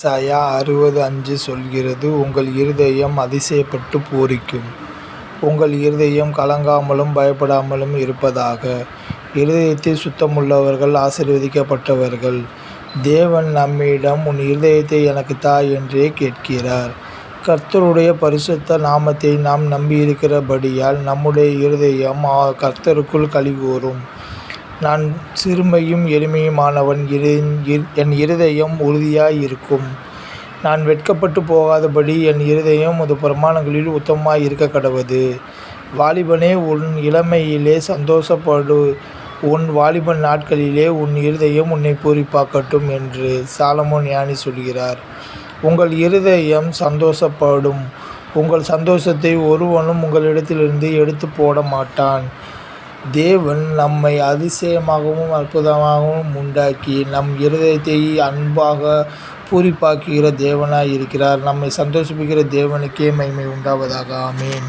ஏசாயா 60:5 சொல்கிறது, உங்கள் இருதயம் அதிசயப்பட்டு பூரிக்கும். உங்கள் இருதயம் கலங்காமலும் பயப்படாமலும் இருப்பதாக. இருதயத்தில் சுத்தமுள்ளவர்கள் ஆசீர்வதிக்கப்பட்டவர்கள். தேவன் நம்மிடம், உன் இருதயத்தை எனக்குத் தா என்றே கேட்கிறார். கர்த்தருடைய பரிசுத்த நாமத்தை நாம் நம்பியிருக்கிறபடியால் நம்முடைய இருதயம் கர்த்தருக்குள் களிகூரும். நான் சிறுமையும் எளிமையுமானவன், என் இருதயம் உறுதியாயிருக்கும். நான் வெட்கப்பட்டு போகாதபடி என் இருதயம் உமது பிரமாணங்களில் உத்தமமாயிருக்கக்கடவது. வாலிபனே, உன் இளமையிலே சந்தோஷப்படு, உன் வாலிப நாட்களிலே உன் இருதயம் உன்னைப் பூரிப்பாக்கட்டும் என்று சாலமோன் ஞானி சொல்கிறார். உங்கள் இருதயம் சந்தோஷப்படும். உங்கள் சந்தோஷத்தை ஒருவனும் உங்களிடத்திலிருந்து எடுத்துப் போட மாட்டான். தேவன் நம்மை அதிசயமாகவும் அற்புதமாகவும் உண்டாக்கி நம் இருதயத்தை அன்பாக பூரிப்பாக்குகிற தேவனாய் இருக்கிறார். நம்மை சந்தோஷிப்பிக்கிற தேவனுக்கே மகிமை உண்டாவதாக. ஆமென்.